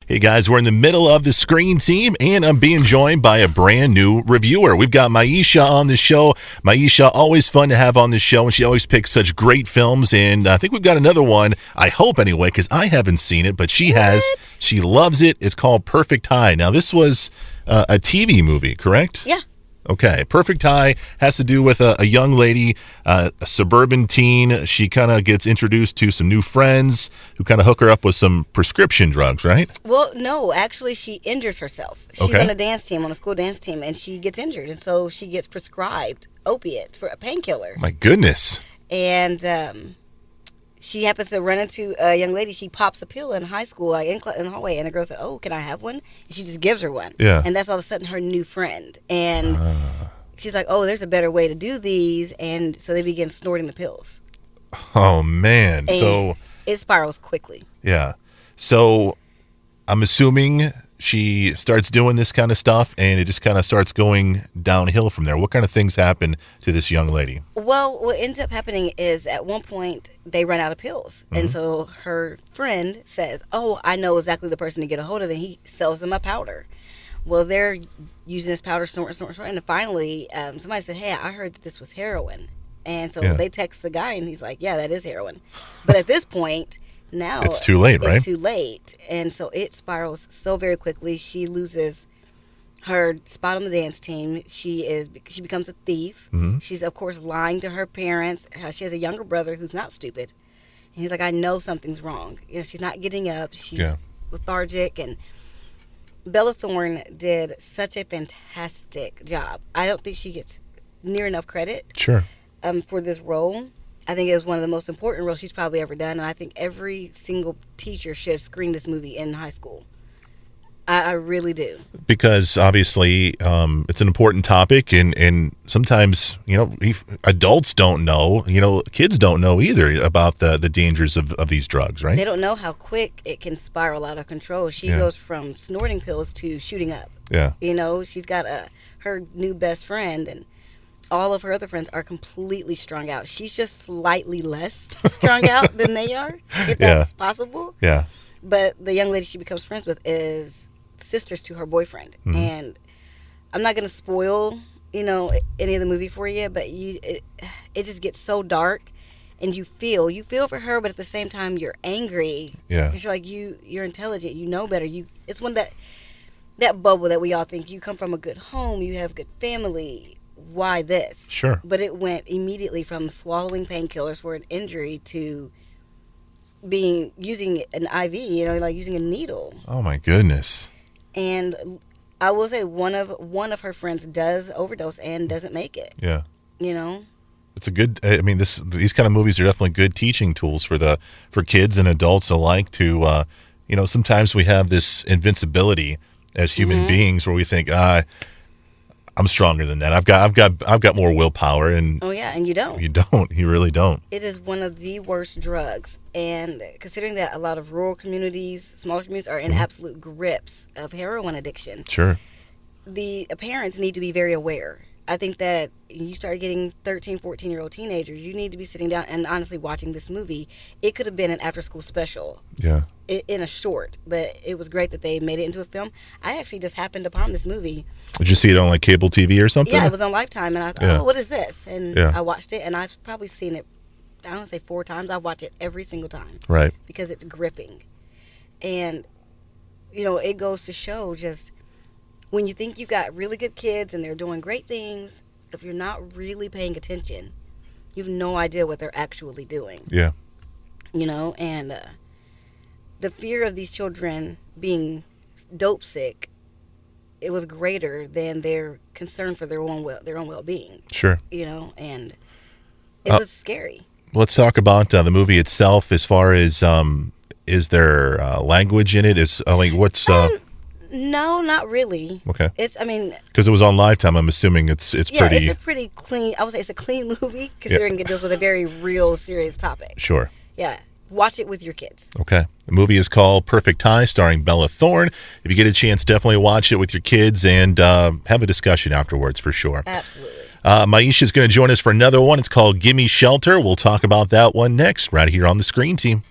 Hey guys, we're in the middle of the Screen Team, and I'm being joined by a brand new reviewer. We've got Maisha on the show. Maisha, always fun to have on the show, and she always picks such great films. And I think we've got another one, I hope anyway, because I haven't seen it, but she has. She loves it. It's called Perfect High. Now, this was a TV movie, correct? Yeah. Okay, Perfect High has to do with a young lady, a suburban teen. She kind of gets introduced to some new friends who kind of hook her up with some prescription drugs, right? Well, no, actually, she injures herself. She's on a dance team, on a school dance team, and she gets injured, and so she gets prescribed opiates for a painkiller. My goodness. And she happens to run into a young lady. She pops a pill in high school, like in the hallway, and the girl said, "Oh, can I have one?" And she just gives her one. Yeah. And that's all of a sudden her new friend. And she's like, "Oh, there's a better way to do these," and so they begin snorting the pills. Oh, man. And so it spirals quickly. Yeah. So I'm assuming she starts doing this kind of stuff, and it just kind of starts going downhill from there. What kind of things happen to this young lady? Well, what ends up happening is at one point they run out of pills. And so her friend says, "Oh, I know exactly the person to get a hold of," and he sells them a powder. Well, they're using this powder, snort. And finally, somebody said, "Hey, I heard that this was heroin." And so they text the guy, and he's like, "Yeah, that is heroin." But at this point, now It's too late, right? It's too late. And so it spirals so very quickly. She loses her spot on the dance team. She becomes a thief. She's, of course, lying to her parents. She has a younger brother who's not stupid. And he's like, "I know something's wrong. You know, she's not getting up. She's lethargic." And Bella Thorne did such a fantastic job. I don't think she gets near enough credit for this role. I think it was one of the most important roles she's probably ever done, and I think every single teacher should have screened this movie in high school. I really do. Because obviously it's an important topic, and sometimes, adults don't know, kids don't know either about the dangers of these drugs, right? They don't know how quick it can spiral out of control. She goes from snorting pills to shooting up. Yeah. She's got her new best friend, and all of her other friends are completely strung out. She's just slightly less strung out than they are, if that's possible. Yeah. But the young lady she becomes friends with is sisters to her boyfriend. And I'm not going to spoil, any of the movie for you, but it just gets so dark, and you feel for her, but at the same time you're angry. Yeah. Because you're like, you're intelligent, you know better. It's one that bubble that we all think you come from a good home, you have good family. Why this? Sure. But it went immediately from swallowing painkillers for an injury to using an IV, like using a needle. Oh my goodness. And I will say one of her friends does overdose and doesn't make it. Yeah. It's a good. I mean, these kind of movies are definitely good teaching tools for kids and adults alike. To sometimes we have this invincibility as human beings where we think, I'm stronger than that. I've got more willpower, and and you don't. You really don't. It is one of the worst drugs, and considering that a lot of rural communities, smaller communities, are in absolute grips of heroin addiction. Sure. The parents need to be very aware. I think that you start getting 13, 14-year-old teenagers, you need to be sitting down and honestly watching this movie. It could have been an after-school special. Yeah. In a short, but it was great that they made it into a film. I actually just happened upon this movie. Did you see it on like cable TV or something? Yeah, it was on Lifetime, and I thought, what is this? And I watched it, and I've probably seen it, I don't say 4 times. I watch it every single time. Right. Because it's gripping. And, it goes to show just when you think you've got really good kids and they're doing great things, if you're not really paying attention, you have no idea what they're actually doing. Yeah. And the fear of these children being dope sick, it was greater than their concern for their own well-being. Sure. And it was scary. Let's talk about the movie itself. As far as is there language in it? What's No, not really. Okay. Because it was on Lifetime, I'm assuming it's pretty. Yeah, it's a pretty clean. I would say it's a clean movie considering it deals with a very real, serious topic. Sure. Yeah. Watch it with your kids. Okay. The movie is called Perfect High, starring Bella Thorne. If you get a chance, definitely watch it with your kids and have a discussion afterwards for sure. Absolutely. Maisha's going to join us for another one. It's called Gimme Shelter. We'll talk about that one next, right here on the Screen Team.